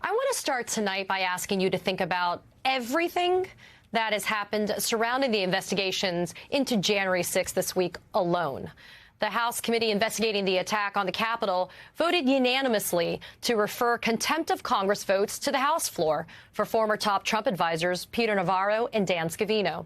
I want to start tonight by asking you to think about everything that has happened surrounding the investigations into January 6th this week alone. The House committee investigating the attack on the Capitol voted unanimously to refer contempt of Congress votes to the House floor for former top Trump advisors Peter Navarro and Dan Scavino.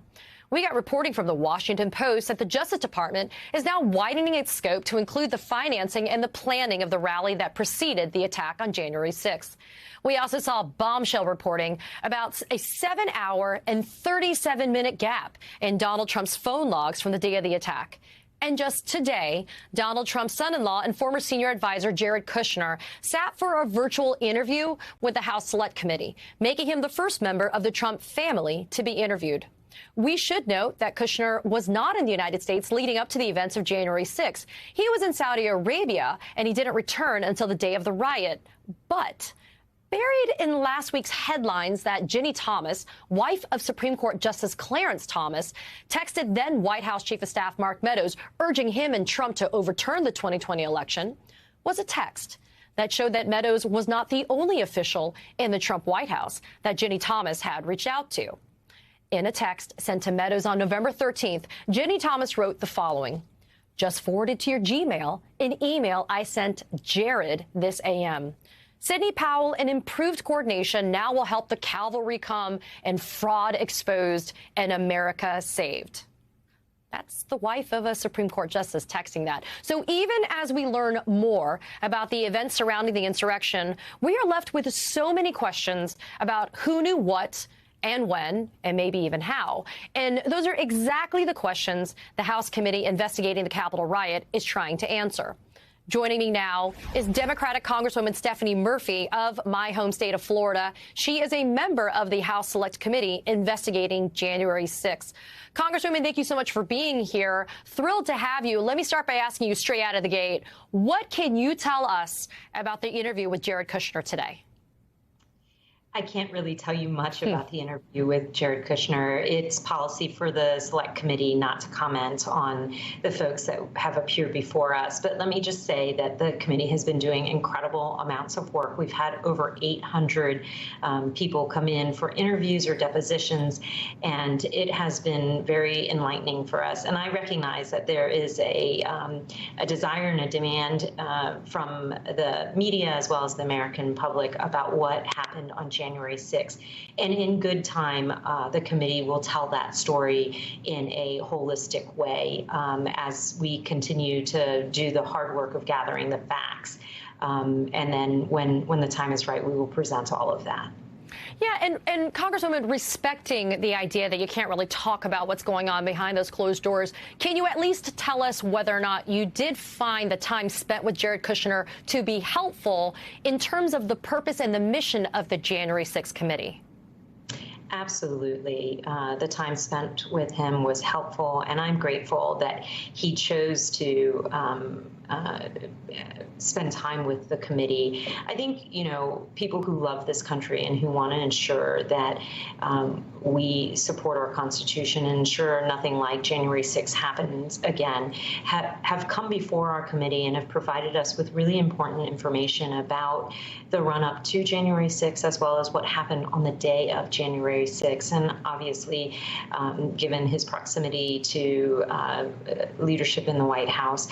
We got reporting from the Washington Post that the Justice Department is now widening its scope to include the financing and the planning of the rally that preceded the attack on January 6th. We also saw bombshell reporting about a 7-hour and 37-minute gap in Donald Trump's phone logs from the day of the attack. And just today, Donald Trump's son-in-law and former senior advisor Jared Kushner sat for a virtual interview with the House Select Committee, making him the first member of the Trump family to be interviewed. We should note that Kushner was not in the United States leading up to the events of January 6th. He was in Saudi Arabia, and he didn't return until the day of the riot. But buried in last week's headlines that Ginny Thomas, wife of Supreme Court Justice Clarence Thomas, texted then White House Chief of Staff Mark Meadows, urging him and Trump to overturn the 2020 election, was a text that showed that Meadows was not the only official in the Trump White House that Ginny Thomas had reached out to. In a text sent to Meadows on November 13th, Ginny Thomas wrote the following: "Just forwarded to your Gmail an email I sent Jared this AM. Sidney Powell and improved coordination now will help the cavalry come and fraud exposed and America saved." That's the wife of a Supreme Court justice texting that. So even as we learn more about the events surrounding the insurrection, we are left with so many questions about who knew what and when, and maybe even how. And those are exactly the questions the House committee investigating the Capitol riot is trying to answer. Joining me now is Democratic Congresswoman Stephanie Murphy of my home state of Florida. She is a member of the House Select Committee investigating January 6th. Congresswoman, thank you so much for being here. Thrilled to have you. Let me start by asking you straight out of the gate, what can you tell us about the interview with Jared Kushner today? I can't really tell you much about the interview with Jared Kushner. It's policy for the Select Committee not to comment on the folks that have appeared before us. But let me just say that the committee has been doing incredible amounts of work. We've had over 800 people come in for interviews or depositions, and it has been very enlightening for us. And I recognize that there is a desire and a demand from the media as well as the American public about what happened on January 6th. And in good time, the committee will tell that story in a holistic way as we continue to do the hard work of gathering the facts. And then when the time is right, we will present all of that. Yeah, and Congresswoman, respecting the idea that you can't really talk about what's going on behind those closed doors, can you at least tell us whether or not you did find the time spent with Jared Kushner to be helpful in terms of the purpose and the mission of the January 6th committee? Absolutely. The time spent with him was helpful, and I'm grateful that he chose to spend time with the committee. I think, people who love this country and who want to ensure that we support our Constitution and ensure nothing like January 6th happens again, have come before our committee and have provided us with really important information about the run-up to January 6th, as well as what happened on the day of January 6th. And obviously, given his proximity to leadership in the White House,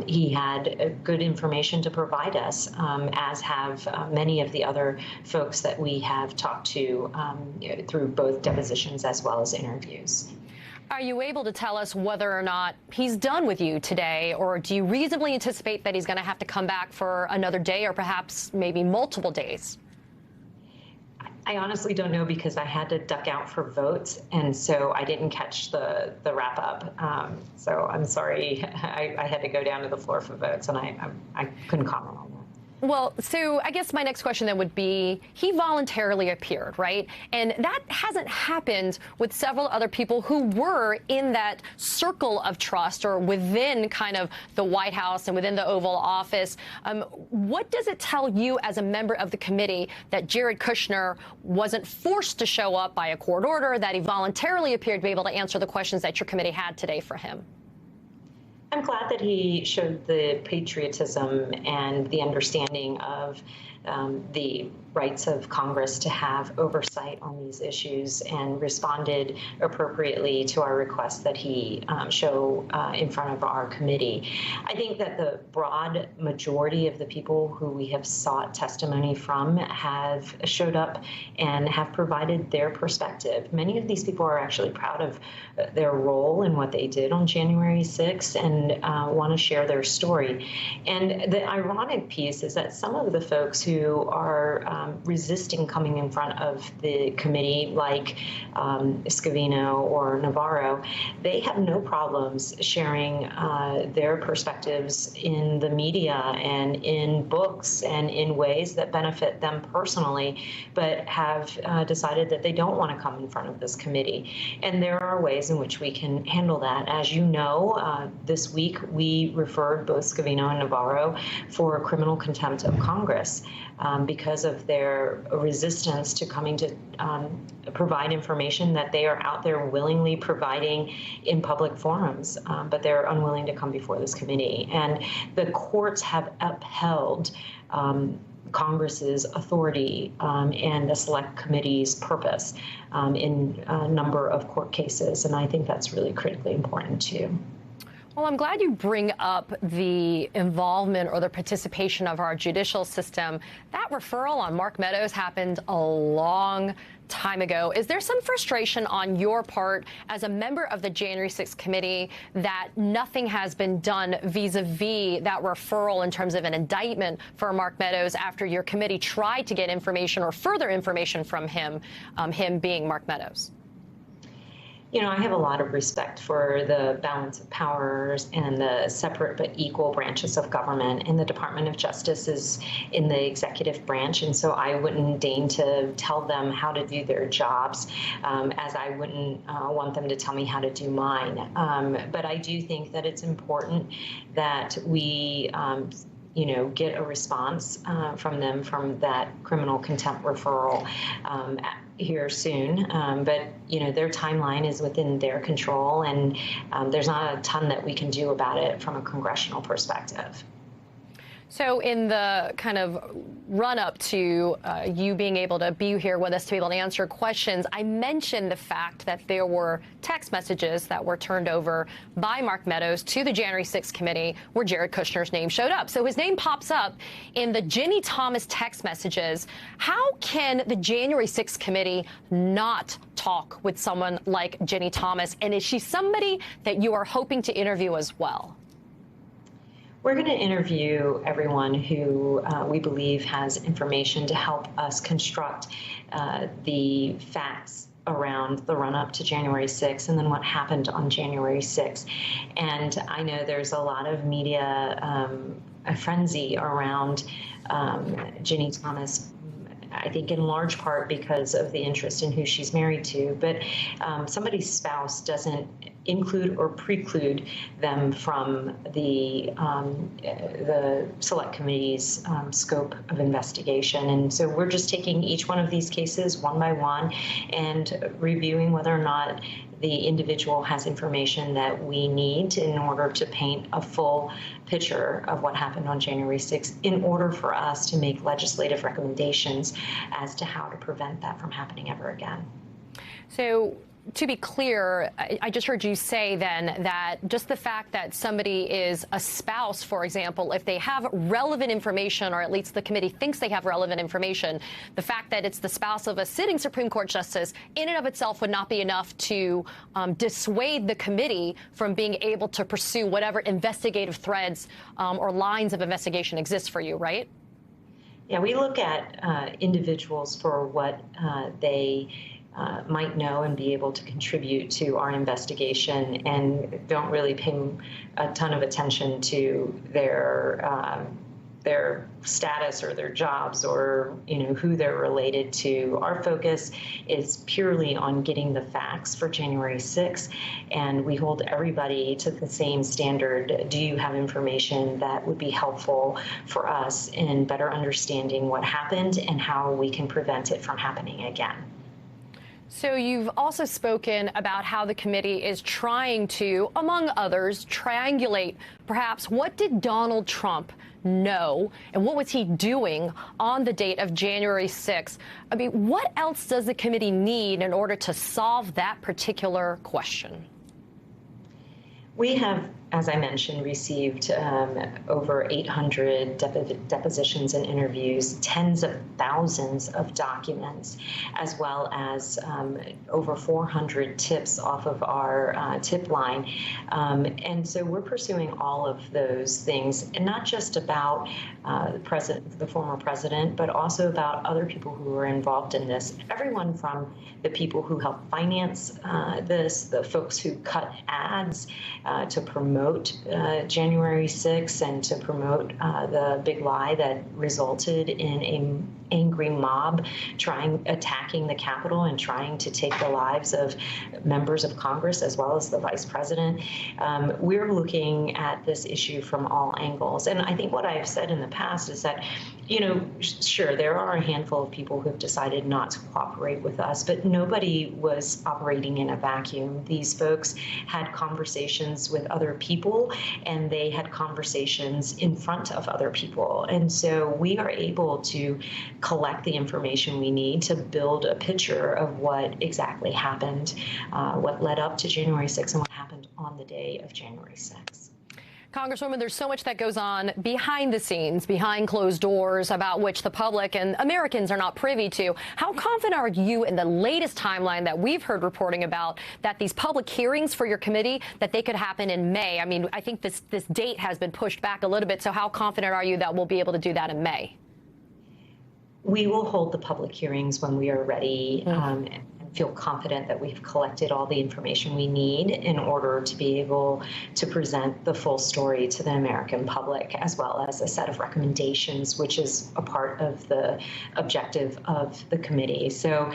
he had good information to provide us, as have many of the other folks that we have talked to through both depositions as well as interviews. Are you able to tell us whether or not he's done with you today, or do you reasonably anticipate that he's going to have to come back for another day or perhaps maybe multiple days? I honestly don't know, because I had to duck out for votes, and so I didn't catch the wrap up. So I'm sorry, I had to go down to the floor for votes, and I couldn't comment on that. Well, so I guess my next question then would be, he voluntarily appeared, right? And that hasn't happened with several other people who were in that circle of trust or within kind of the White House and within the Oval Office. What does it tell you as a member of the committee that Jared Kushner wasn't forced to show up by a court order, that he voluntarily appeared to be able to answer the questions that your committee had today for him? I'm glad that he showed the patriotism and the understanding of the rights of Congress to have oversight on these issues and responded appropriately to our request that he show in front of our committee. I think that the broad majority of the people who we have sought testimony from have showed up and have provided their perspective. Many of these people are actually proud of their role in what they did on January 6th and want to share their story. And the ironic piece is that some of the folks who are resisting coming in front of the committee, like Scavino or Navarro, they have no problems sharing their perspectives in the media and in books and in ways that benefit them personally, but have decided that they don't want to come in front of this committee. And there are ways in which we can handle that. As you know, this week we referred both Scavino and Navarro for criminal contempt of Congress because of their resistance to coming to provide information that they are out there willingly providing in public forums, but they're unwilling to come before this committee. And the courts have upheld Congress's authority and the Select Committee's purpose in a number of court cases, and I think that's really critically important too. Well, I'm glad you bring up the involvement or the participation of our judicial system. That referral on Mark Meadows happened a long time ago. Is there some frustration on your part as a member of the January 6th committee that nothing has been done vis-a-vis that referral in terms of an indictment for Mark Meadows after your committee tried to get information or further information from him, him being Mark Meadows? You know, I have a lot of respect for the balance of powers and the separate but equal branches of government. And the Department of Justice is in the executive branch. And so I wouldn't deign to tell them how to do their jobs, as I wouldn't want them to tell me how to do mine. But I do think that it's important that we get a response from them from that criminal contempt referral here soon. But, their timeline is within their control, and there's not a ton that we can do about it from a congressional perspective. So in the kind of run-up to you being able to be here with us to be able to answer questions, I mentioned the fact that there were text messages that were turned over by Mark Meadows to the January 6th committee where Jared Kushner's name showed up. So his name pops up in the Ginny Thomas text messages. How can the January 6th committee not talk with someone like Ginny Thomas? And is she somebody that you are hoping to interview as well? We're going to interview everyone who we believe has information to help us construct the facts around the run-up to January 6th and then what happened on January 6th. And I know there's a lot of media frenzy around Ginny Thomas, I think in large part because of the interest in who she's married to. But somebody's spouse doesn't include or preclude them from the Select Committee's scope of investigation. And so we're just taking each one of these cases one by one and reviewing whether or not the individual has information that we need in order to paint a full picture of what happened on January 6th in order for us to make legislative recommendations as to how to prevent that from happening ever again. So to be clear, I just heard you say then that just the fact that somebody is a spouse, for example, if they have relevant information, or at least the committee thinks they have relevant information, the fact that it's the spouse of a sitting Supreme Court justice in and of itself would not be enough to dissuade the committee from being able to pursue whatever investigative threads or lines of investigation exist for you, right? Yeah, we look at individuals for what they might know and be able to contribute to our investigation, and don't really pay a ton of attention to their status or their jobs or who they're related to. Our focus is purely on getting the facts for January 6th, and we hold everybody to the same standard. Do you have information that would be helpful for us in better understanding what happened and how we can prevent it from happening again? So you've also spoken about how the committee is trying to, among others, triangulate perhaps what did Donald Trump know and what was he doing on the date of January 6th? I mean, what else does the committee need in order to solve that particular question? We have, as I mentioned, received over 800 depositions and interviews, tens of thousands of documents, as well as over 400 tips off of our tip line. And so we're pursuing all of those things, and not just about the former president, but also about other people who are involved in this. Everyone from the people who helped finance this, the folks who cut ads to promote January 6th and to promote the big lie that resulted in an angry mob attacking the Capitol and trying to take the lives of members of Congress as well as the vice president. We're looking at this issue from all angles. And I think what I've said in the past is that, you know, sure, there are a handful of people who have decided not to cooperate with us, but nobody was operating in a vacuum. These folks had conversations with other people, and they had conversations in front of other people. And so we are able to collect the information we need to build a picture of what exactly happened, what led up to January 6th and what happened on the day of January 6th. Congresswoman, there's so much that goes on behind the scenes, behind closed doors, about which the public and Americans are not privy to. How confident are you in the latest timeline that we've heard reporting about, that these public hearings for your committee, that they could happen in May? I mean, I think this date has been pushed back a little bit. So how confident are you that we'll be able to do that in May? We will hold the public hearings when we are ready. And feel confident that we've collected all the information we need in order to be able to present the full story to the American public, as well as a set of recommendations, which is a part of the objective of the committee. So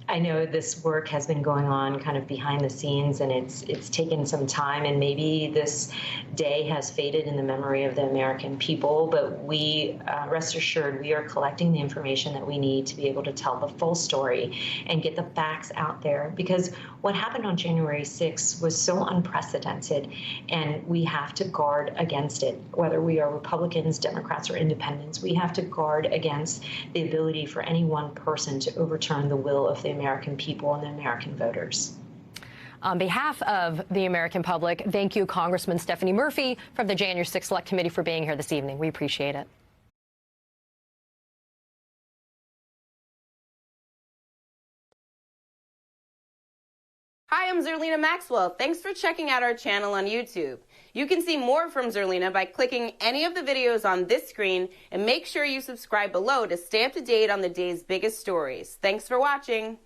I know this work has been going on kind of behind the scenes, and it's taken some time, and maybe this day has faded in the memory of the American people, but we, rest assured, we are collecting the information that we need to be able to tell the full story and get the facts out there, because what happened on January 6th was so unprecedented, and we have to guard against it. Whether we are Republicans, Democrats, or independents, we have to guard against the ability for any one person to overturn the will of the American people and the American voters. On behalf of the American public, thank you, Congressman Stephanie Murphy from the January 6th Select Committee, for being here this evening. We appreciate it. Hi, I'm Zerlina Maxwell. Thanks for checking out our channel on YouTube. You can see more from Zerlina by clicking any of the videos on this screen, and make sure you subscribe below to stay up to date on the day's biggest stories. Thanks for watching.